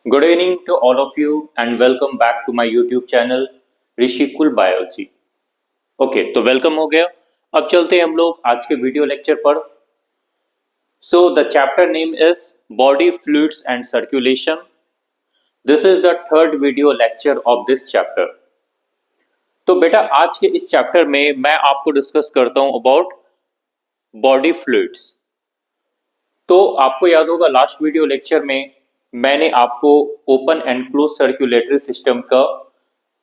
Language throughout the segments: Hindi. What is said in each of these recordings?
Good evening to all of you and welcome back to my YouTube channel Rishikul biology. Okay, तो वेलकम हो गया। अब चलते हैं हम लोग आज के वीडियो लेक्चर पर। So the chapter name is body fluids and circulation. This is the third video lecture of this chapter. तो बेटा आज के इस चैप्टर में मैं आपको डिस्कस करता हूं अबाउट बॉडी फ्लूइड्स। तो आपको याद होगा लास्ट वीडियो लेक्चर में मैंने आपको open and close circulatory system का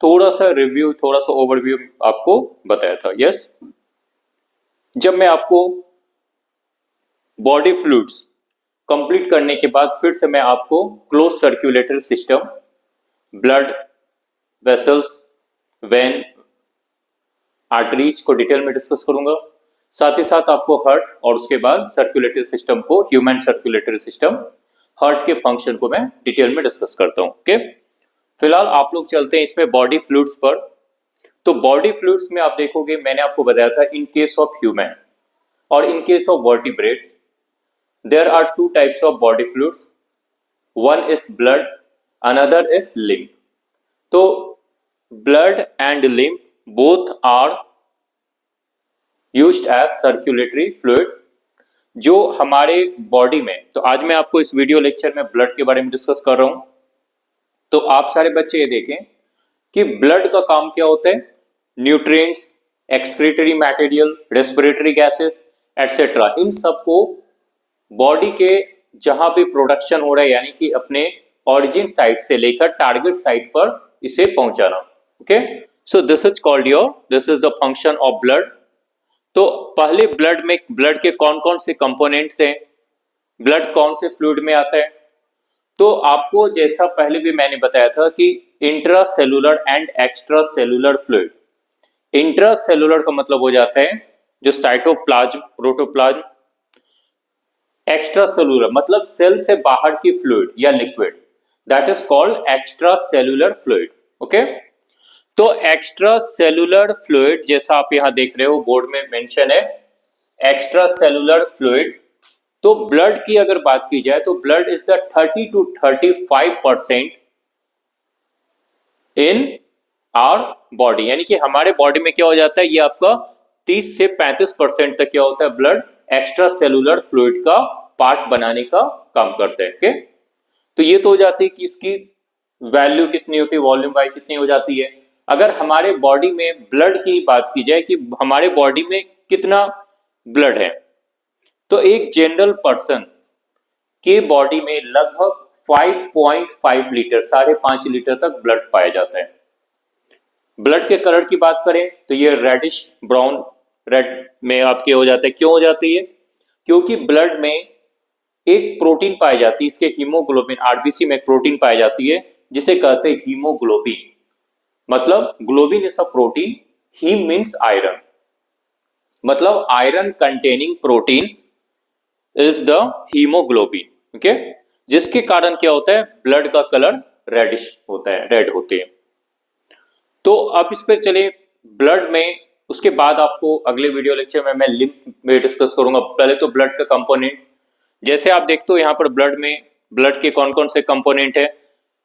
थोड़ा सा रिव्यू, थोड़ा सा ओवरव्यू आपको बताया था। यस, जब मैं आपको बॉडी फ्लूइड्स कंप्लीट करने के बाद फिर से मैं आपको close circulatory system, blood vessels, when, arteries को डिटेल में डिस्कस करूंगा। साथ ही साथ आपको हार्ट और उसके बाद सर्कुलेटरी सिस्टम को, ह्यूमन सर्कुलेटरी सिस्टम, हार्ट के फंक्शन को मैं डिटेल में डिस्कस करता हूं। ओके, फिलहाल आप लोग चलते हैं इसमें बॉडी फ्लूइड्स पर। तो बॉडी फ्लूइड्स में आप देखोगे मैंने आपको बताया था इन केस ऑफ ह्यूमन और in case of vertebrates there are two types of body fluids. One is blood, another is lymph. तो blood and lymph both are used as circulatory fluid जो हमारे बॉडी में। तो आज मैं आपको इस वीडियो लेक्चर में ब्लड के बारे में डिस्कस कर रहा हूं। तो आप सारे बच्चे ये देखें कि ब्लड का काम क्या होता है। Nutrients, excretory material, respiratory gases etcetera, इन सबको बॉडी के जहां भी प्रोडक्शन हो रहा है यानी कि अपने ऑरिजिन साइट से लेकर टारगेट साइट पर इसे पहुंचाना। Okay, so this is the function of blood. तो पहले ब्लड के कौन कौन से कंपोनेंट्स हैं, ब्लड कौन से फ्लूइड में आता है। तो आपको जैसा पहले भी मैंने बताया था कि intra cellular and extra cellular fluid. Intra cellular का मतलब हो जाता है जो साइटोप्लाज्म, प्रोटोप्लाज्म। एक्स्ट्रा सेलुलर मतलब सेल से बाहर की फ्लूइड या liquid, that is called extra cellular fluid. Okay, तो एक्स्ट्रा सेलुलर फ्लूइड जैसा आप यहां देख रहे हो बोर्ड में मेंशन है एक्स्ट्रा सेलुलर फ्लूइड। तो ब्लड की अगर बात की जाए तो blood is the 30 to 35% in our body, यानी कि हमारे बॉडी में क्या हो जाता है, ये आपका 30 से 35% तक क्या होता है, ब्लड एक्स्ट्रा सेलुलर फ्लूइड का पार्ट बनाने का काम करता है। ओके, तो ये तो हो जाती है कि इसकी वैल्यू कितनी होती है, वॉल्यूम वाई कितनी हो जाती है। अगर हमारे बॉडी में ब्लड की बात की जाए कि हमारे बॉडी में कितना ब्लड है, तो एक जनरल पर्सन के बॉडी में लगभग 5.5 लीटर, 5.5 लीटर तक ब्लड पाया जाता है। ब्लड के कलर की बात करें तो ये रेडिश ब्राउन, रेड में आपके हो जाता है। क्यों हो जाती है? क्योंकि ब्लड में एक प्रोटीन पाई जाती है, इसके हीमोग्लोबिन, आरबीसी में एक प्रोटीन पाई जाती है जिसे कहते हैं हीमोग्लोबिन। मतलब globin is a protein, haem means iron, मतलब iron containing protein is the haemoglobin. Okay, जिसके कारण क्या होता है, ब्लड का कलर रेडिश होता है, रेड होते हैं। तो अब इस पर चले ब्लड में। उसके बाद आपको अगले वीडियो लेक्चर में मैं लिम्फ में डिस्कस करूंगा। पहले तो ब्लड का कंपोनेंट, जैसे आप देखते हो यहाँ पर ब्लड में ब्लड के कौन कौन से कंपोनेंट है।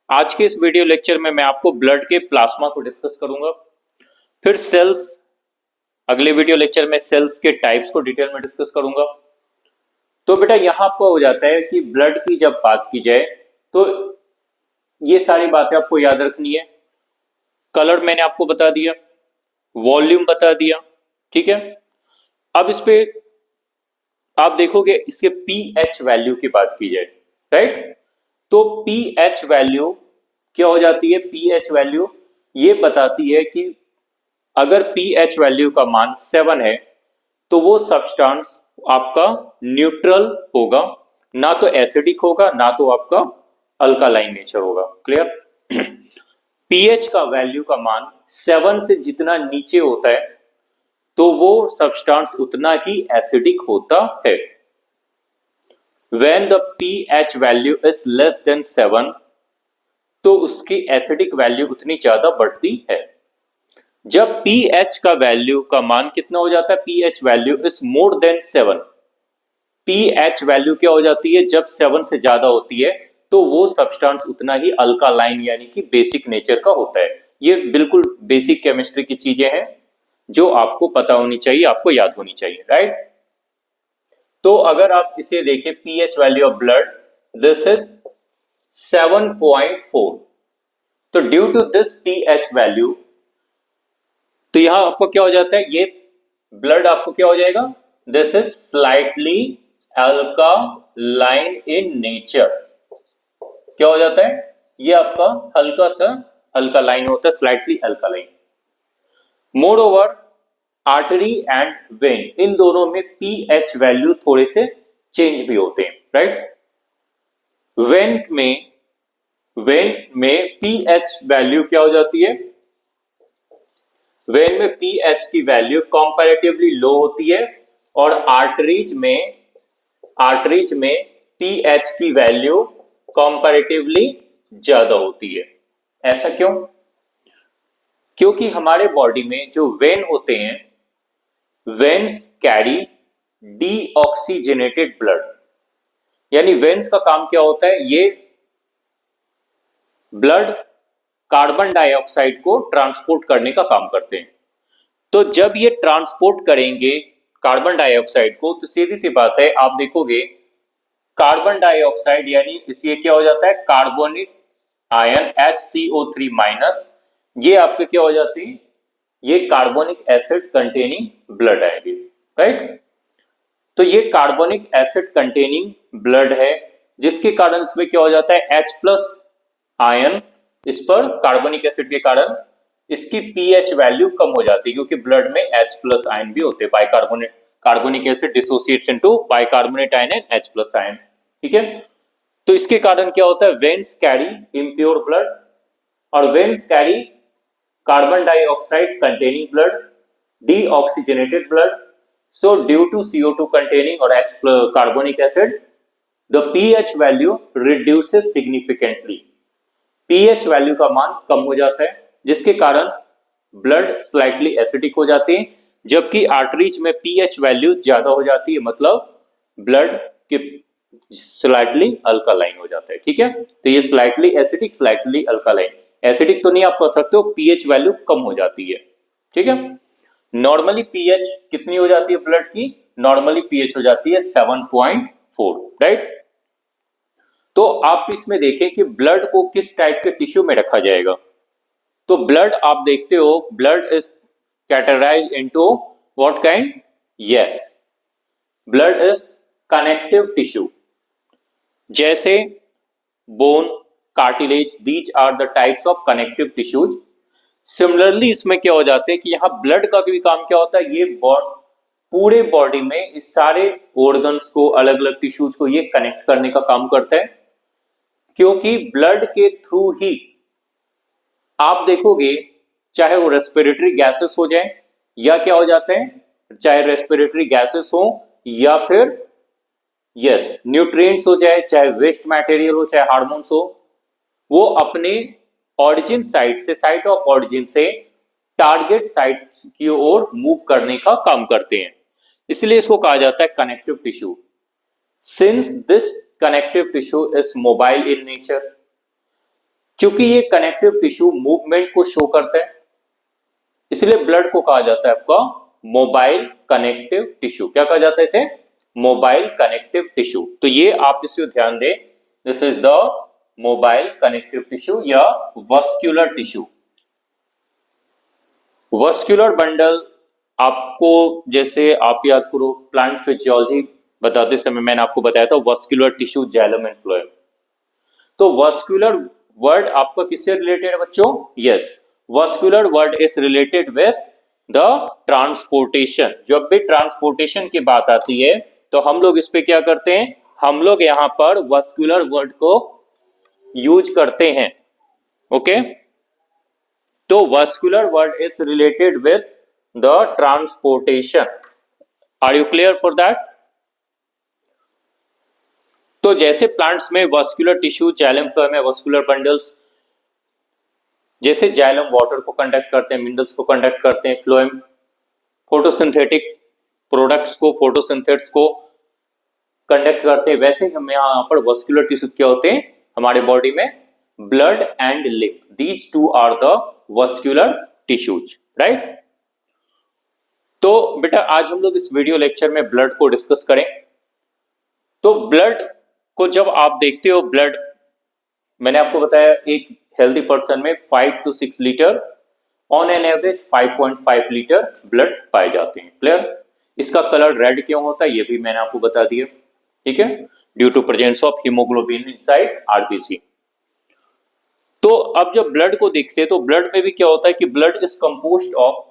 आज के इस वीडियो लेक्चर में मैं आपको ब्लड के प्लाज्मा को डिस्कस करूंगा। फिर सेल्स, अगले वीडियो लेक्चर में सेल्स के टाइप्स को डिटेल में डिस्कस करूंगा। तो बेटा यहां पर हो जाता है कि ब्लड की जब बात की जाए तो ये सारी बातें आपको याद रखनी है। कलर मैंने आपको बता दिया, वॉल्यूम बता दिया, ठीक है। अब इस पे आप देखोगे इसके पीएच वैल्यू की बात की जाए, राइट। तो पीएच वैल्यू क्या हो जाती है, पीएच वैल्यू ये बताती है कि अगर पीएच वैल्यू का मान 7 है तो वो सब्सटेंस आपका न्यूट्रल होगा, ना तो एसिडिक होगा ना तो आपका अल्कालाइन नेचर होगा। क्लियर? पीएच का वैल्यू का मान 7 से जितना नीचे होता है तो वो सब्सटेंस उतना ही एसिडिक होता है। When the pH value is less than 7 तो उसकी एसिडिक वैल्यू उतनी ज्यादा बढ़ती है। जब pH का वैल्यू का मान कितना हो जाता है, pH value is more than 7, pH value क्या हो जाती है, जब 7 से ज्यादा होती है तो वो सब्सटेंस उतना ही अल्कालाइन यानी कि बेसिक नेचर का होता है। ये बिल्कुल बेसिक केमिस्ट्री की चीजें हैं जो आपको पता होनी चाहिए, आपको याद होनी चाहिए, राइट। तो अगर आप इसे देखें pH value of blood, this is 7.4। तो due to this pH value, तो यहां आपको क्या हो जाता है, ये ब्लड आपको क्या हो जाएगा, this is slightly alkaline in nature. क्या हो जाता है, ये आपका हल्का सा अल्कालाइन होता है, slightly alkaline. Moreover artery and vein, इन दोनों में पीएच वैल्यू थोड़े से चेंज भी होते हैं, राइट। वेन में पीएच वैल्यू क्या हो जाती है, वेन में पीएच की वैल्यू कंपैरेटिवली लो होती है, और आर्टरीज में पीएच की वैल्यू कंपैरेटिवली ज्यादा होती है। ऐसा क्यों, क्योंकि हमारे बॉडी में जो वेन होते हैं, वेन्स कैरी डीऑक्सीजनेटेड ब्लड, यानी वेन्स का काम क्या होता है, ये ब्लड कार्बन डाइऑक्साइड को ट्रांसपोर्ट करने का काम करते हैं। तो जब ये ट्रांसपोर्ट करेंगे कार्बन डाइऑक्साइड को, तो सीधी सी बात है, आप देखोगे कार्बन डाइऑक्साइड यानी इसलिए क्या हो जाता है, कार्बोनिक आयन HCO3 माइनस, ये आपके क्या हो जाती है, ये कार्बोनिक एसिड कंटेनिंग ब्लड आएगी, राइट। तो ये कार्बोनिक एसिड कंटेनिंग ब्लड है, जिसके कारण इसमें क्या हो जाता है, H+ आयन, इस पर कार्बोनिक एसिड के कारण इसकी पीएच वैल्यू कम हो जाती है, क्योंकि ब्लड में H+ आयन भी होते हैं, bicarbonate, carbonic acid dissociates into bicarbonate ion and H+ ion, ठीक है। तो इसके कारण क्या होता है, वेन्स कैरी इम्प्योर ब्लड, और veins carry carbon dioxide containing blood, deoxygenated blood. So due to CO2 containing or H carbonic acid, the pH value reduces significantly. pH value का मान कम हो जाता है, जिसके कारण ब्लड स्लाइटली एसिडिक हो जाते हैं, जबकि आर्टरीज में pH वैल्यू ज्यादा हो जाती है, मतलब ब्लड के स्लाइटली अल्कालाइन हो जाता है, ठीक है। तो ये slightly acidic, slightly alkaline, acidic तो नहीं आप कह सकते हो, pH वैल्यू कम हो जाती है, ठीक है। नॉर्मली पीएच कितनी हो जाती है ब्लड की, नॉर्मली पीएच हो जाती है 7.4, राइट। तो आप इसमें देखें कि ब्लड को किस टाइप के टिश्यू में रखा जाएगा। तो ब्लड आप देखते हो, blood is categorised into what kind, yes, blood is connective tissue, जैसे bone, cartilage, these are the types of connective tissues. Similarly इसमें क्या हो जाते हैं कि यहाँ ब्लड का भी काम क्या होता है, ये पूरे बॉडी में इस सारे ऑर्गन्स को, अलग अलग टिश्यूज को ये कनेक्ट करने का काम करता है, क्योंकि ब्लड के थ्रू ही आप देखोगे, चाहे वो रेस्पिरेटरी गैसेस हो जाए या क्या हो जाते हैं, चाहे रेस्पिरेटरी गैसेस हो या फिर यस न्यूट्रिएंट्स हो जाए, चाहे वेस्ट मटेरियल हो, चाहे हार्मोन्स हो, वो अपने ऑरिजिन साइट से, साइट ऑफ ऑरिजिन से टारगेट साइट की ओर मूव करने का काम करते हैं, इसलिए इसको कहा जाता है connective tissue. Since this connective tissue is mobile in nature, चूंकि ये कनेक्टिव टिश्यू मूवमेंट को शो करता है, इसलिए ब्लड को कहा जाता है आपका मोबाइल कनेक्टिव टिश्यू। क्या कहा जाता है इसे, मोबाइल कनेक्टिव टिश्यू। तो ये आप इसे ध्यान दें, this is the mobile connective tissue या वस्क्यूलर टिश्यू। वस्क्यूलर बंडल आपको, जैसे आप याद करो प्लांट फिजियोलॉजी बताते समय मैंने आपको बताया था vascular tissue, xylem and phloem. तो वस्क्यूलर वर्ड आपका किससे रिलेटेड है बच्चों, yes, vascular word is related with the transportation. जब भी ट्रांसपोर्टेशन की बात आती है तो हम लोग इस पे क्या करते हैं, हम लोग यहां पर वस्क्यूलर वर्ड को यूज करते हैं, ओके। तो vascular word is related with the transportation, are you clear for that. तो जैसे प्लांट्स में वस्कुलर टिश्यू, जाइलम फ्लोएम में वस्कुलर बंडल्स, जैसे जाइलम वाटर को कंडक्ट करते हैं, मिनरल्स को कंडक्ट करते हैं, फ्लोएम फोटोसिंथेटिक प्रोडक्ट्स को, फोटोसिंथेट्स को कंडक्ट करते हैं, वैसे हम यहाँ पर वस्कुलर टिश्यू क्या होते हैं, हमारे बॉडी में blood and lymph, these two are the vascular tissues, right. तो बेटा आज हम लोग इस वीडियो लेक्चर में ब्लड को डिस्कस करें। तो ब्लड को जब आप देखते हो, ब्लड मैंने आपको बताया एक हेल्दी पर्सन में 5 to 6 litre, on an average 5.5 litre blood पाए जाते हैं। क्लियर? इसका कलर रेड क्यों होता है ये भी मैंने आपको बता दिया, ठीक है, due to presence of haemoglobin inside RBC. तो अब जब ब्लड को देखते हैं तो ब्लड में भी क्या होता है कि blood is composed of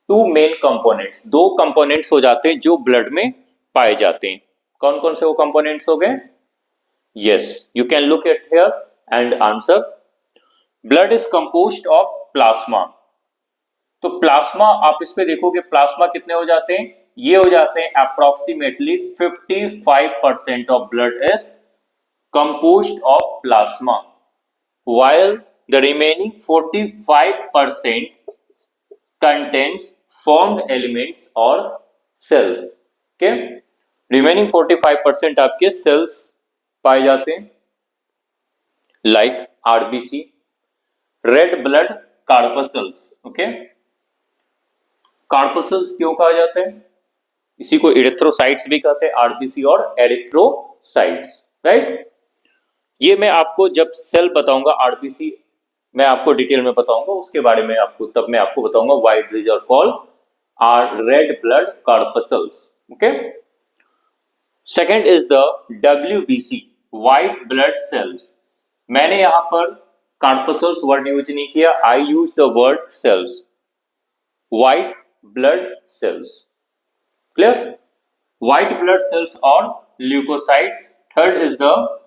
two main components, दो कंपोनेंट्स हो जाते हैं जो ब्लड में पाए जाते हैं। कौन कौन से वो कंपोनेंट्स हो गए? Yes, you can look at here and answer. Blood is composed of plasma. तो प्लाज्मा आप इस पे देखोगे, प्लाज्मा कितने हो जाते हैं? ये हो जाते हैं approximately 55% of blood is composed of plasma, while the remaining 45% contains formed elements or cells. Okay, remaining 45% आपके cells पाए जाते हैं, like RBC, red blood corpuscles. Okay, corpuscles क्यों कहा जाता है? इसी को एरिथ्रोसाइट्स भी कहते हैं, आरबीसी और एरिथ्रोसाइट्स, राइट। ये मैं आपको जब सेल बताऊंगा आरबीसी मैं आपको डिटेल में बताऊंगा, उसके बारे में आपको तब मैं आपको बताऊंगा why these are called are red blood corpuscles. Okay, second is the WBC, white blood cells. मैंने यहां पर कॉर्पसल्स वर्ड यूज नहीं किया, I use the word cells, white blood cells. Clear? White blood cells और leucocytes. Third is the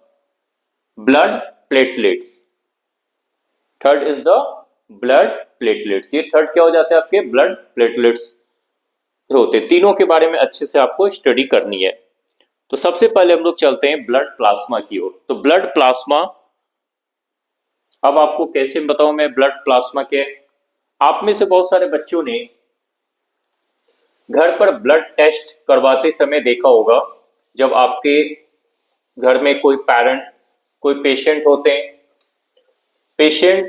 blood platelets, third is the blood platelets. ये थर्ड क्या हो जाते हैं आपके? ब्लड प्लेटलेट्स होते हैं। तीनों के बारे में अच्छे से आपको स्टडी करनी है। तो सबसे पहले हम लोग चलते हैं ब्लड प्लाज्मा की ओर। तो ब्लड प्लाज्मा, अब आपको कैसे बताऊं मैं ब्लड प्लाज्मा के? आप में से बहुत सारे बच्चों ने घर पर ब्लड टेस्ट करवाते समय देखा होगा, जब आपके घर में कोई पेरेंट, कोई पेशेंट होते हैं, पेशेंट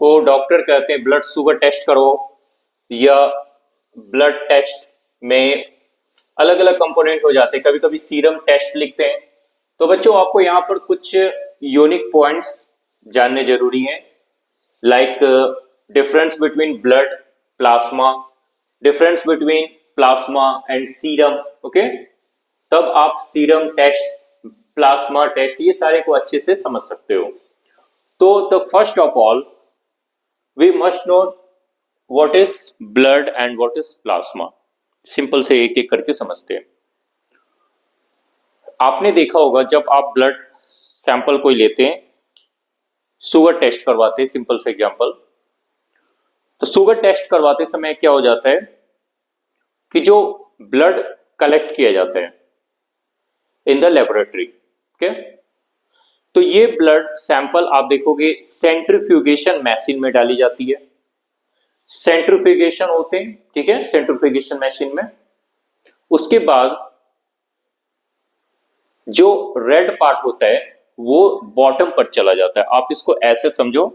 को डॉक्टर कहते हैं ब्लड शुगर टेस्ट करो, या ब्लड टेस्ट में अलग अलग कंपोनेंट हो जाते हैं, कभी कभी सीरम टेस्ट लिखते हैं। तो बच्चों आपको यहाँ पर कुछ यूनिक पॉइंट्स जानने जरूरी हैं, like difference between blood plasma, difference between plasma and serum. Okay, तब आप सीरम टेस्ट, प्लाज्मा टेस्ट, ये सारे को अच्छे से समझ सकते हो। तो the first of all we must know what is blood and what is plasma. Simple से एक एक करके समझते हैं। आपने देखा होगा जब आप ब्लड सैंपल कोई लेते हैं, शुगर टेस्ट करवाते हैं, सिंपल से एग्जांपल। तो शुगर टेस्ट करवाते समय क्या हो जाता है कि जो ब्लड कलेक्ट किया जाता है इन द लेबोरेटरी, ओके, तो ये ब्लड सैंपल आप देखोगे सेंट्रीफ्यूगेशन मशीन में डाली जाती है। सेंट्रीफ्यूगेशन होते हैं, ठीक है, सेंट्रीफ्यूगेशन मशीन में। उसके बाद जो रेड पार्ट होता है वो बॉटम पर चला जाता है। आप इसको ऐसे समझो,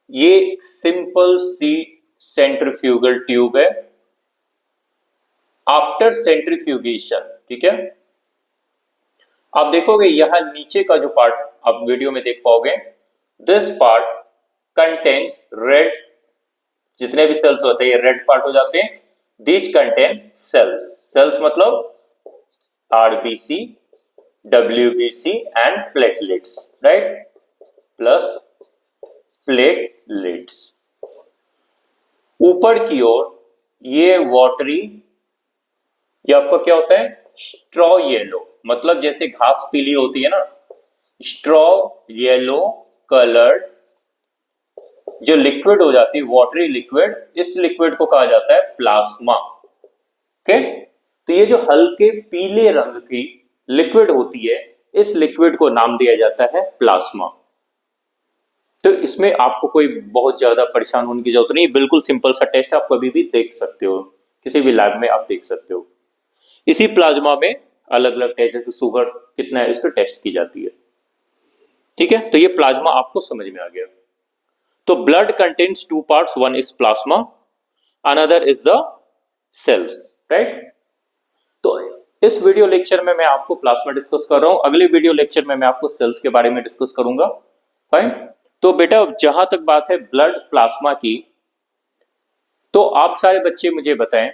ये सिंपल सी सेंट्रीफ्यूगल ट्यूब है। आफ्टर सेंट्रीफ्यूगेशन, ठीक है, आप देखोगे यहां नीचे का जो पार्ट आप वीडियो में देख पाओगे, दिस पार्ट कंटेन्स रेड, जितने भी सेल्स होते हैं ये रेड पार्ट हो जाते हैं। दीज कंटेन सेल्स, सेल्स मतलब RBC, WBC and platelets, right, plus platelets. ऊपर की ओर ये वाटरी, ये आपका क्या होता है? स्ट्रॉ येलो, मतलब जैसे घास पीली होती है ना, स्ट्रॉ येलो कलर्ड जो लिक्विड हो जाती है, वाटरी लिक्विड, इस लिक्विड को कहा जाता है प्लाज्मा। ओके, तो ये जो हल्के पीले रंग की लिक्विड होती है, इस लिक्विड को नाम दिया जाता है प्लाज्मा। तो इसमें आपको कोई बहुत ज्यादा परेशान होने की जरूरत नहीं, बिल्कुल सिंपल सा टेस्ट आप कभी भी देख सकते हो, किसी भी लैब में आप देख सकते हो। इसी प्लाज्मा में अलग अलग टेस्ट, जैसे शुगर कितना है इसको टेस्ट की जाती है। ठीक है, तो ये प्लाज्मा आपको समझ में आ गया। तो blood contains two parts, one is plasma, another is the cells, right. तो इस वीडियो लेक्चर में मैं आपको प्लाज्मा डिस्कस कर रहा हूं, अगले वीडियो लेक्चर में मैं आपको सेल्स के बारे में डिस्कस करूंगा। फाइन। तो बेटा जहां तक बात है ब्लड प्लाज्मा की, तो आप सारे बच्चे मुझे बताएं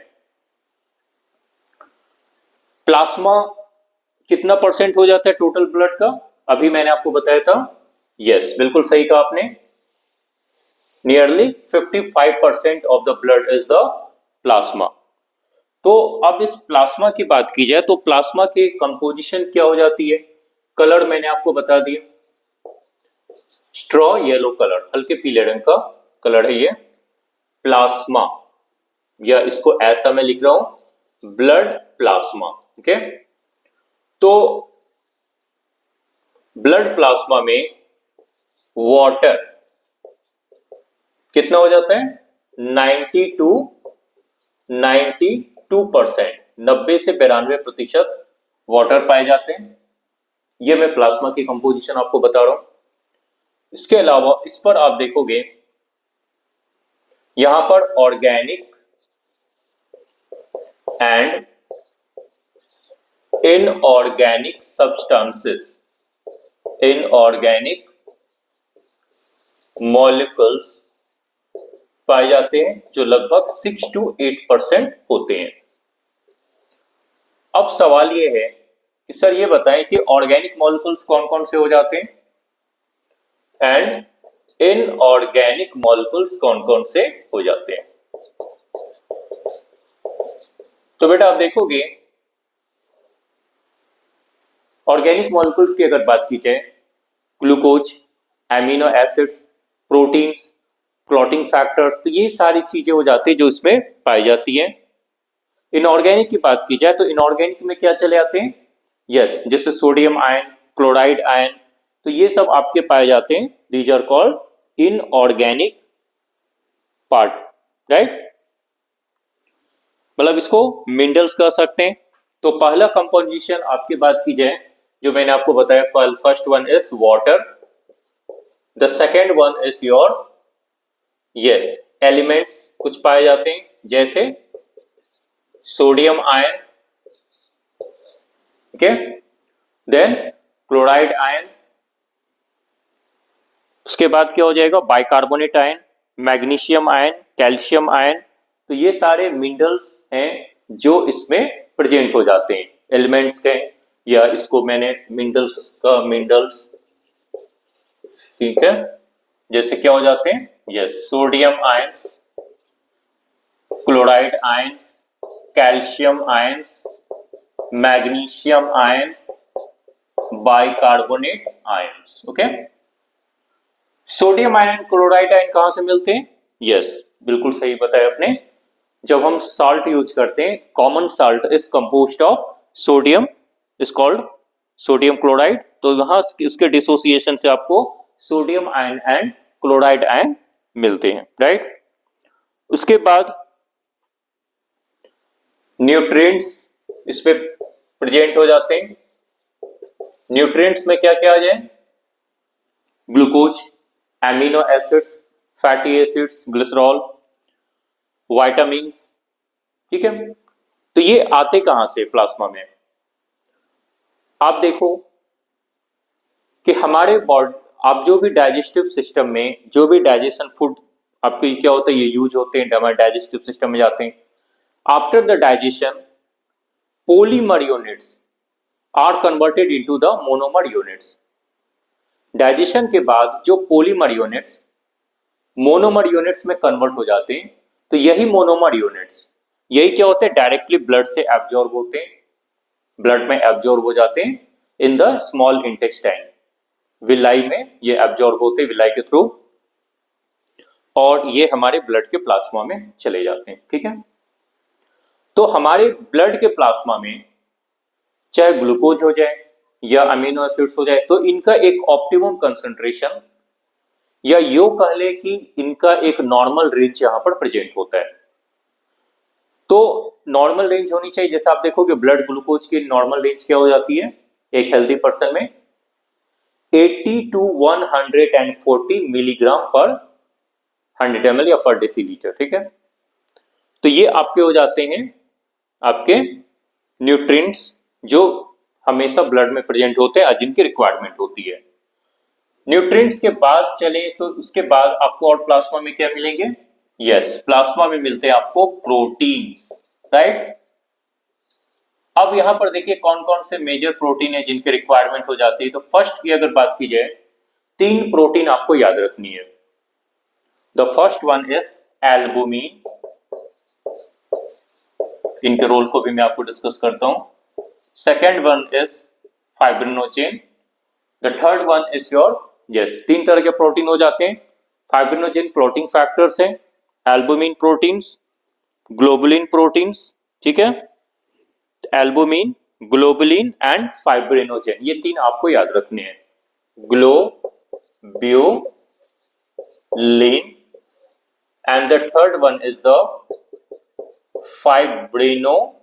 प्लाज्मा कितना परसेंट हो जाता है टोटल ब्लड का। अभी मैंने आपको बताया था, यस बिल्कुल सही कहा आपने, nearly 55% of the blood is the plasma. तो अब इस प्लाज्मा की बात की जाए तो प्लाज्मा के कंपोजिशन क्या हो जाती है, कलर मैंने आपको बता दिया, स्ट्रॉ येलो कलर, हल्के पीले रंग का कलर है ये प्लाज्मा, या इसको ऐसा मैं लिख रहा हूं ब्लड प्लाज्मा। ओके, तो ब्लड प्लाज्मा में वाटर कितना हो जाता है 92% 90 से 92% वाटर पाए जाते हैं। ये मैं प्लाज्मा की कंपोजिशन आपको बता रहा हूं। इसके अलावा इस पर आप देखोगे यहां पर organic and inorganic substances, inorganic molecules पाए जाते हैं जो लगभग 6 to 8% होते हैं। अब सवाल ये है कि सर ये बताएं कि ऑर्गेनिक मॉलिक्यूल्स कौन कौन से हो जाते हैं एंड इनऑर्गेनिक मॉलिक्यूल्स कौन कौन से हो जाते हैं। तो बेटा आप देखोगे ऑर्गेनिक मॉलिक्यूल्स की अगर बात की जाए, glucose, amino acids, proteins, clotting factors, तो ये सारी चीजें हो जाती है जो इसमें पाई जाती हैं। इनऑर्गेनिक की बात की जाए तो इनऑर्गेनिक में क्या चले आते हैं, यस जैसे सोडियम आयन, क्लोराइड आयन, तो ये सब आपके पाए जाते हैं, these are called inorganic part, right. मतलब इसको मिनरल्स कह सकते हैं। तो पहला कंपोजिशन आपकी बात की जाए जो मैंने आपको बताया, first one is water, the second one is your yes elements कुछ पाए जाते हैं जैसे sodium ion, okay, then chloride ion, उसके बाद क्या हो जाएगा bicarbonate ion, magnesium ion, calcium ion. तो ये सारे मिनरल्स हैं जो इसमें प्रेजेंट हो जाते हैं एलिमेंट्स के, या इसको मैंने मिनरल्स का मिनरल्स, ठीक है, जैसे क्या हो जाते हैं, yes sodium ions, chloride ions, calcium ions, magnesium ion, bicarbonate ions. Okay, sodium ion chloride ion कहां से मिलते हैं, यस बिल्कुल सही बताया आपने, जब हम साल्ट यूज करते हैं, common salt is composed of sodium, is called sodium chloride, तो यहां उसके डिसोसिएशन से आपको sodium ion and chloride ion मिलते हैं, राइट। उसके बाद न्यूट्रिएंट्स इस पे प्रेजेंट हो जाते हैं। न्यूट्रिएंट्स में क्या क्या आ जाए, glucose, amino acids, fatty acids, glycerol, vitamins, ठीक है। तो ये आते कहां से प्लाज्मा में, आप देखो कि हमारे बॉडी, आप जो भी डाइजेस्टिव सिस्टम में जो भी डाइजेशन फूड आपके क्या होता है ये यूज होते हैं, हमारे डाइजेस्टिव सिस्टम में जाते हैं। After the digestion polymer units are converted into the monomer units। Digestion के बाद जो पोलीमर यूनिट्स मोनोमर यूनिट्स में कन्वर्ट हो जाते हैं, तो यही मोनोमर यूनिट्स यही क्या होते हैं डायरेक्टली ब्लड से एब्जॉर्ब होते हैं, ब्लड में एब्जॉर्ब हो जाते हैं in the small intestine, villi में ये एब्जॉर्ब होते हैं विलाई के थ्रू, और ये हमारे ब्लड के प्लाज्मा में चले जाते हैं, ठीक है। तो हमारे ब्लड के प्लाज्मा में चाहे ग्लूकोज हो जाए या अमीनो एसिड्स हो जाए, तो इनका एक ऑप्टिमम कंसंट्रेशन, या यो कह ले कि इनका एक नॉर्मल रेंज यहां पर प्रेजेंट होता है। तो नॉर्मल रेंज होनी चाहिए, जैसे आप देखोगे ब्लड ग्लूकोज की नॉर्मल रेंज क्या हो जाती है एक हेल्दी पर्सन में 80 to 140 मिलीग्राम पर 100 ml या पर डेसीलीटर, ठीक है। तो ये आपके हो जाते हैं आपके न्यूट्रिएंट्स जो हमेशा ब्लड में प्रेजेंट होते हैं, जिनकी रिक्वायरमेंट होती है। न्यूट्रिएंट्स के बाद चले तो उसके बाद आपको और प्लाज्मा में क्या मिलेंगे? यस, प्लाज्मा में मिलते हैं आपको प्रोटीन्स, राइट। अब यहां पर देखिए कौन कौन से मेजर प्रोटीन है जिनकी रिक्वायरमेंट हो जाती है। तो फर्स्ट की अगर बात की जाए, 3 प्रोटीन आपको याद रखनी है। The first one is albumin, इनके रोल को भी मैं आपको डिस्कस करता हूं। Second one is fibrinogen, the third one is your, yes, 3 तरह के प्रोटीन हो जाते हैं। फाइब्रिनोजेन क्लोटिंग फैक्टर्स हैं, एल्बुमिन प्रोटीन्स, ग्लोबुलिन प्रोटीन्स, ठीक है। एल्बुमिन, ग्लोबुलिन एंड फाइब्रिनोजेन, ये 3 आपको याद रखने हैं। Globulin and the third one is the fibrinogens,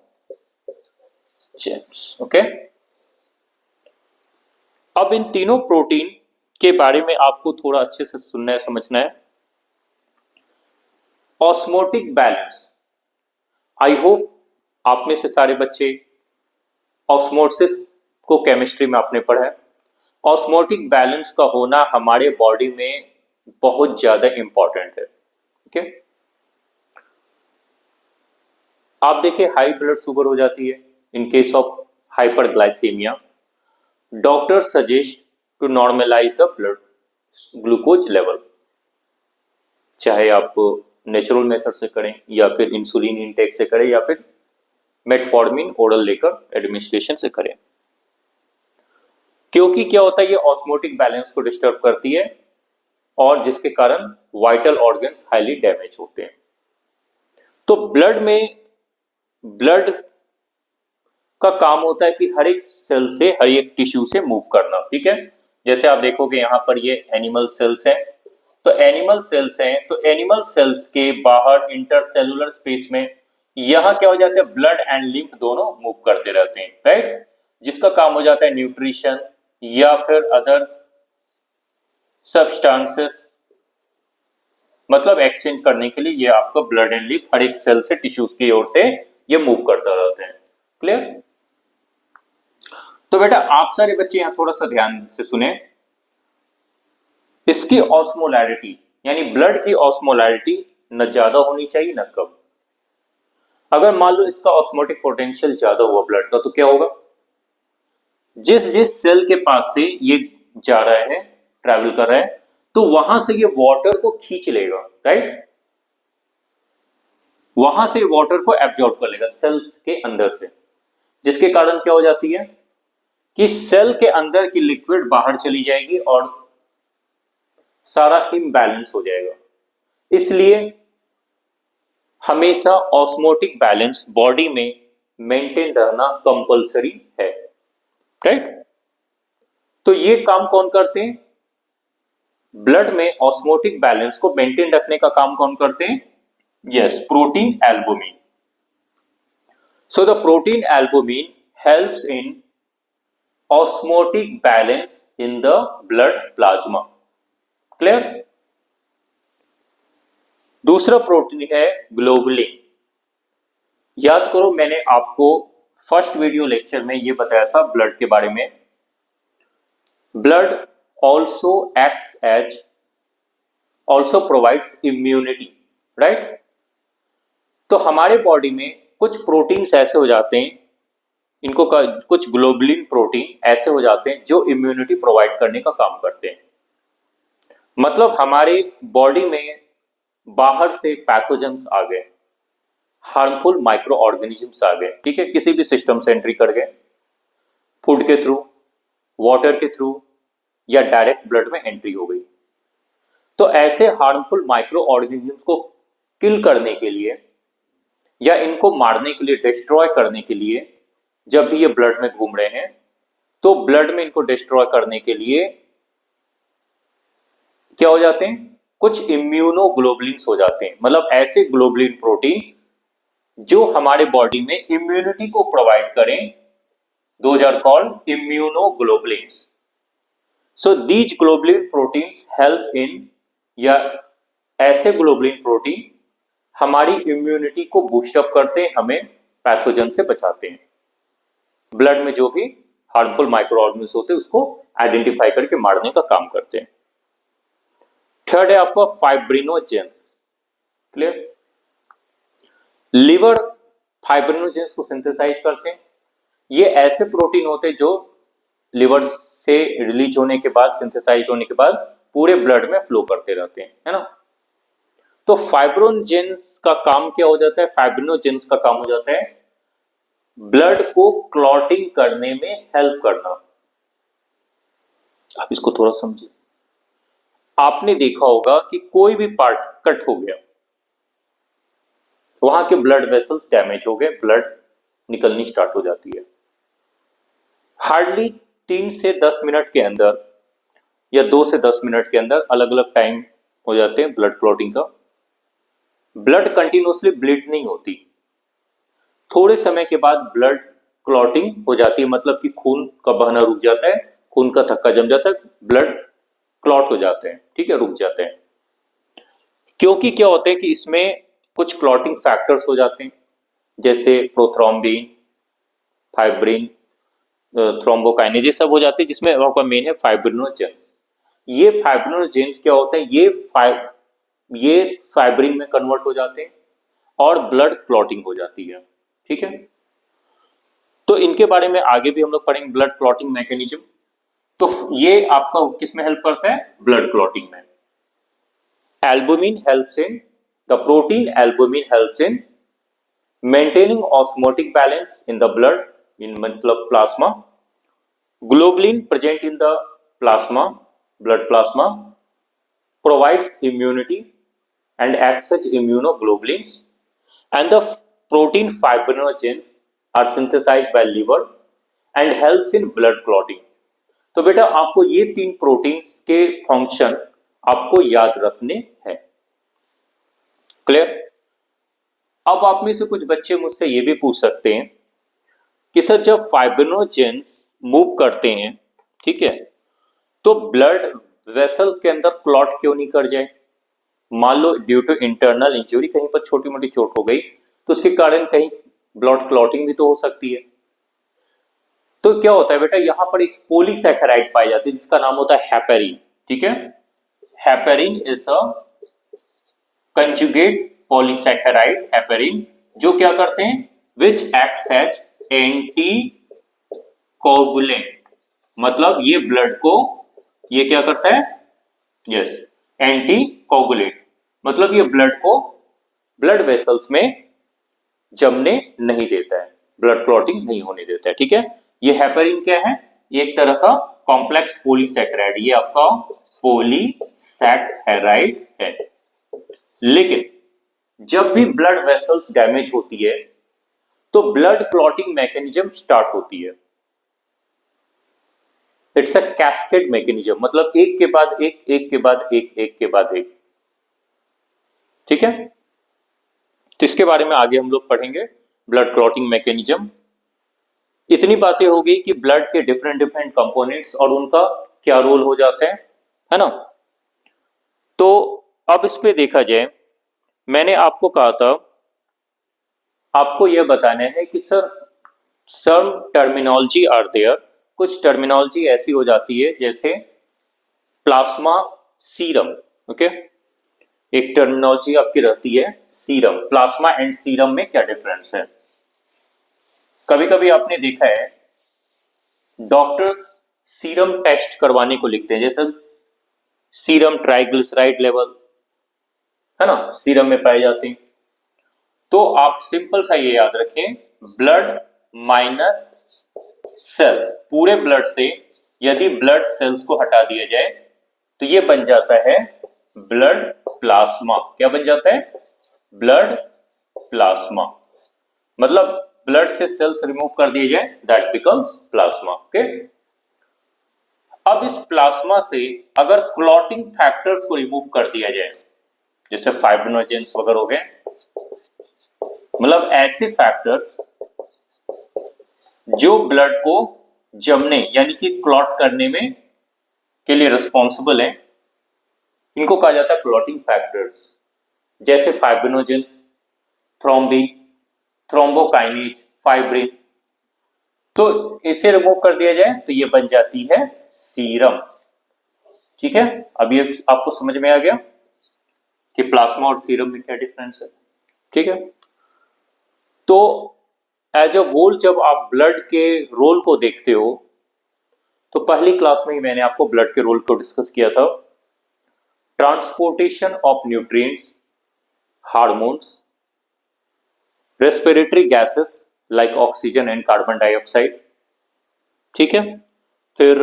okay. अब इन तीनों प्रोटीन के बारे में आपको थोड़ा अच्छे से सुनना है, समझना है। ऑस्मोटिक बैलेंस, आई होप आप में से सारे बच्चे ऑस्मोसिस को केमिस्ट्री में आपने पढ़ा है। ऑस्मोटिक बैलेंस का होना हमारे बॉडी में बहुत ज्यादा इंपॉर्टेंट है, ठीक है। आप देखिए हाई ब्लड शुगर हो जाती है in case of hyperglycaemia, doctor suggest to normalise the blood glucose level, चाहे आप नेचुरल मेथड से करें या फिर इंसुलिन इनटेक से करें या फिर मेटफॉर्मिन ओरल लेकर एडमिनिस्ट्रेशन से करें। क्योंकि क्या होता है, ये ऑस्मोटिक बैलेंस को डिस्टर्ब करती है और जिसके कारण वाइटल ऑर्गन्स हाईली डैमेज होते हैं। तो ब्लड का काम होता है कि हर एक सेल से, हर एक टिश्यू से मूव करना, ठीक है। जैसे आप देखोगे यहां पर ये एनिमल सेल्स हैं, तो एनिमल सेल्स हैं, तो एनिमल सेल्स के बाहर इंटरसेलुलर स्पेस में यहां क्या हो जाता है, ब्लड एंड लिम्फ दोनों मूव करते रहते हैं, राइट, जिसका काम हो जाता है न्यूट्रिशन या फिर अदर सब्सटेंसेस, मतलब एक्सचेंज करने के लिए ये आपका ब्लड एंड लिम्फ हर एक सेल से, टिश्यूज की ओर से ये मूव करता रहते हैं। क्लियर? तो बेटा आप सारे बच्चे यहां थोड़ा सा ध्यान से सुने। इसकी ऑस्मोलैरिटी यानी ब्लड की ऑस्मोलैरिटी न ज्यादा होनी चाहिए न कम। अगर मान लो इसका ऑस्मोटिक पोटेंशियल ज्यादा हुआ ब्लड का, तो क्या होगा, जिस जिस सेल के पास से ये जा रहा है, ट्रैवल कर रहा है, तो वहां से ये वाटर को खींच लेगा, राइट, वहां से वाटर को एब्जॉर्ब कर लेगा सेल्स के अंदर से, जिसके कारण क्या हो जाती है कि सेल के अंदर की लिक्विड बाहर चली जाएगी और सारा इम्बैलेंस हो जाएगा। इसलिए हमेशा ऑस्मोटिक बैलेंस बॉडी में मेंटेन रहना कंपलसरी है, राइट। तो ये काम कौन करते हैं, ब्लड में ऑस्मोटिक बैलेंस को मेंटेन रखने का काम कौन करते हैं, yes, protein albumin. So the protein albumin helps in osmotic balance in the blood plasma. Clear? दूसरा प्रोटीन है ग्लोबुलिन। याद करो मैंने आपको फर्स्ट वीडियो लेक्चर में ये बताया था ब्लड के बारे में। Blood also acts as, also provides immunity, right. तो हमारे बॉडी में कुछ प्रोटीन्स ऐसे हो जाते हैं, इनको कुछ ग्लोबुलिन प्रोटीन ऐसे हो जाते हैं जो इम्यूनिटी प्रोवाइड करने का काम करते हैं। मतलब हमारे बॉडी में बाहर से पैथोजेंस आ गए, हार्मफुल माइक्रो ऑर्गेनिजम्स आ गए, ठीक है, किसी भी सिस्टम से एंट्री कर गए, फूड के थ्रू, वाटर के थ्रू या डायरेक्ट ब्लड में एंट्री हो गई। तो ऐसे हार्मफुल माइक्रो ऑर्गेनिजम्स को किल करने के लिए या इनको मारने के लिए, डिस्ट्रॉय करने के लिए, जब भी ये ब्लड में घूम रहे हैं, तो ब्लड में इनको डिस्ट्रॉय करने के लिए क्या हो जाते हैं, कुछ इम्यूनोग्लोबुलिन्स हो जाते हैं। मतलब ऐसे ग्लोबुलिन प्रोटीन जो हमारे बॉडी में इम्यूनिटी को प्रोवाइड करें, those are called immunoglobulins. So these globulin proteins help in, या ऐसे ग्लोबुलिन प्रोटीन हमारी इम्यूनिटी को बूस्टअप करते हैं, हमें पैथोजन से बचाते हैं, ब्लड में जो भी हार्मफुल माइक्रो ऑर्गेनिज्म होते हैं उसको आइडेंटिफाई करके मारने का काम करते हैं। थर्ड है आपका फाइब्रिनोजेंस। क्लियर? लिवर फाइब्रिनोजेंस को सिंथेसाइज करते हैं। ये ऐसे प्रोटीन होते हैं जो लिवर से रिलीज होने के बाद, सिंथेसाइज होने के बाद पूरे ब्लड में फ्लो करते रहते हैं, है ना। तो फाइब्रिनोजेंस का काम क्या हो जाता है? फाइब्रिनोजेंस का काम हो जाता है ब्लड को क्लॉटिंग करने में हेल्प करना। आप इसको थोड़ा समझिए। आपने देखा होगा कि कोई भी पार्ट कट हो गया, वहां के ब्लड वेसल्स डैमेज हो गए, ब्लड निकलनी स्टार्ट हो जाती है। हार्डली 3 से 10 मिनट के अंदर या 2 से 10 मिनट के अंदर, अलग अलग टाइम हो जाते हैं ब्लड क्लॉटिंग का। ब्लड कंटिन्यूसली ब्लीड नहीं होती, थोड़े समय के बाद ब्लड क्लॉटिंग हो जाती है, मतलब कि खून का बहना रुक जाता है, खून का थक्का जम जाता है, ब्लड क्लॉट हो जाते हैं, ठीक है, रुक जाते हैं। क्योंकि क्या होता है कि इसमें कुछ क्लॉटिंग फैक्टर्स हो जाते हैं, जैसे प्रोथ्रोम्बिन, फाइब्रिन, थ्रोम्बोकाइनेज, ये सब हो जाते हैं, जिसमें आपका मेन है फाइब्रिनोजेंस। ये फाइब्रिनोजेंस क्या होता है? ये फाइब्रिन में कन्वर्ट हो जाते हैं और ब्लड क्लॉटिंग हो जाती है, ठीक है। तो इनके बारे में आगे भी हम लोग पढ़ेंगे, ब्लड क्लॉटिंग मैकेनिज्म। तो ये आपका किस में हेल्प करता है? ब्लड क्लॉटिंग में। Albumin helps in, the protein albumin helps in maintaining osmotic balance in the blood, in मतलब plasma. Globulin present in the plasma, blood plasma, provides immunity and acts as immunoglobulins, and the protein fibrinogens are synthesized by liver and helps in blood clotting. तो बेटा आपको ये 3 प्रोटीन्स के फंक्शन आपको याद रखने हैं। क्लियर? अब आप में से कुछ बच्चे मुझसे ये भी पूछ सकते हैं कि सर जब फाइब्रिनोजेंस मूव करते हैं, ठीक है, तो ब्लड वेसल्स के अंदर क्लॉट क्यों नहीं कर जाए? मान लो ड्यू टू इंटरनल इंजुरी कहीं पर छोटी मोटी चोट हो गई, तो उसके कारण कहीं ब्लड क्लॉटिंग भी तो हो सकती है। तो क्या होता है बेटा, यहां पर एक पॉलीसैकेराइड पाई जाती है जिसका नाम होता है हेपेरिन, ठीक है। Heparin is a conjugate polysaccharide, heparin, जो क्या करते हैं? Which acts as anti coagulant, मतलब ये ब्लड को, ये क्या करता है? यस, एंटी कोगुलेट, मतलब ये ब्लड को ब्लड वेसल्स में जमने नहीं देता है, ब्लड क्लॉटिंग नहीं होने देता है, ठीक है। ये हेपेरिन क्या है? ये एक तरह का कॉम्प्लेक्स पॉलीसैकेराइड, ये आपका पॉलीसैकेराइड है। लेकिन जब भी ब्लड वेसल्स डैमेज होती है तो ब्लड क्लॉटिंग मैकेनिज्म स्टार्ट होती है। इट्स अ कैस्केड मैकेनिज्म, मतलब एक के बाद एक, एक के बाद एक, एक के बाद एक, ठीक है। तो इसके बारे में आगे हम लोग पढ़ेंगे, ब्लड क्लॉटिंग मैकेनिज्म। इतनी बातें हो गई कि ब्लड के डिफरेंट डिफरेंट कंपोनेंट्स और उनका क्या रोल हो जाते हैं, है ना। तो अब इस पे देखा जाए, मैंने आपको कहा था आपको यह बताना है कि sir some terminology are there, कुछ टर्मिनोलॉजी ऐसी हो जाती है जैसे प्लाज्मा सीरम, ओके। एक टर्मिनोलॉजी आपकी रहती है सीरम। प्लाज्मा एंड सीरम में क्या डिफरेंस है? कभी कभी आपने देखा है डॉक्टर्स सीरम टेस्ट करवाने को लिखते हैं, जैसे सीरम ट्राइग्लिसराइड लेवल, है ना, सीरम में पाए जाते हैं। तो आप सिंपल सा ये याद रखें, ब्लड माइनस सेल्स, पूरे ब्लड से यदि ब्लड सेल्स को हटा दिया जाए तो ये बन जाता है ब्लड प्लाज्मा। क्या बन जाता है? ब्लड प्लाज्मा, मतलब ब्लड से सेल्स रिमूव कर दिए जाए, दैट बिकम्स प्लाज्मा, ओके। अब इस प्लाज्मा से अगर क्लॉटिंग फैक्टर्स को रिमूव कर दिया जाए, जैसे फाइब्रिनोजेंस वगैरह हो गए, मतलब ऐसे फैक्टर्स जो ब्लड को जमने यानी कि क्लॉट करने में के लिए रिस्पॉन्सिबल हैं, इनको कहा जाता है क्लॉटिंग फैक्टर्स, जैसे फाइब्रिनोजेंस, थ्रोम्बिन, थ्रोम्बोकाइनेज, फाइब्रिन। तो इसे रिमूव कर दिया जाए तो ये बन जाती है सीरम। ठीक है, अब ये आपको समझ में आ गया कि प्लाज्मा और सीरम में क्या डिफरेंस है। ठीक है, तो एज अ होल जब आप ब्लड के रोल को देखते हो, तो पहली क्लास में ही मैंने आपको ब्लड के रोल को डिस्कस किया था। Transportation of nutrients, hormones, respiratory gases like oxygen and carbon dioxide. ठीक है, फिर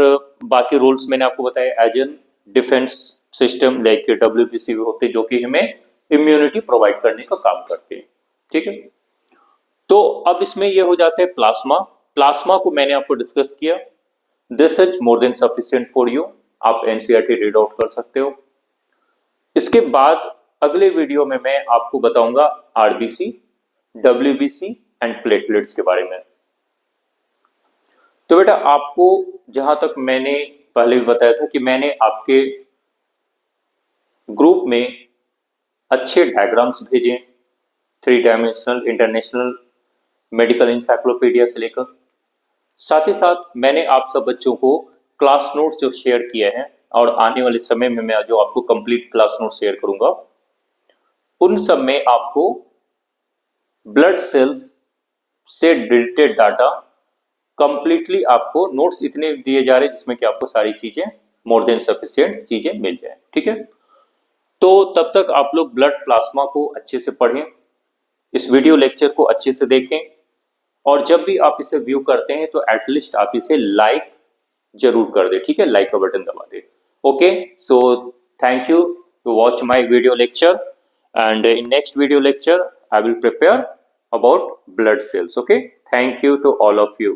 बाकी रोल्स मैंने आपको बताया, as an defence system like WBC होते जो कि हमें इम्यूनिटी प्रोवाइड करने का काम करते हैं। ठीक है, तो अब इसमें ये हो जाता है प्लाज्मा। प्लाज्मा को मैंने आपको डिस्कस किया, this is more than sufficient for you, आप NCERT रीड आउट कर सकते हो। इसके बाद अगले वीडियो में मैं आपको बताऊंगा RBC, WBC एंड प्लेटलेट्स के बारे में। तो बेटा आपको जहां तक मैंने पहले भी बताया था कि मैंने आपके ग्रुप में अच्छे डायग्राम्स भेजे, 3 डायमेंशनल इंटरनेशनल मेडिकल इंसाइक्लोपीडिया से लेकर, साथ ही साथ मैंने आप सब बच्चों को क्लास नोट्स जो शेयर किए हैं, और आने वाले समय में मैं जो आपको कंप्लीट क्लास नोट शेयर करूंगा, उन सब में आपको ब्लड सेल्स से रिलेटेड डाटा कंप्लीटली आपको नोट्स इतने दिए जा रहे हैं जिसमें कि आपको सारी चीजें मोर देन सफिशिएंट चीजें मिल जाए। ठीक है, तो तब तक आप लोग ब्लड प्लाज्मा को अच्छे से पढ़ें, इस वीडियो लेक्चर को अच्छे से देखें, और जब भी आप इसे व्यू करते हैं तो एटलीस्ट आप इसे लाइक जरूर कर दे। ठीक है, लाइक का बटन दबा दे। Okay, so thank you to watch my video lecture, and in next video lecture I will prepare about blood cells. Okay, thank you to all of you.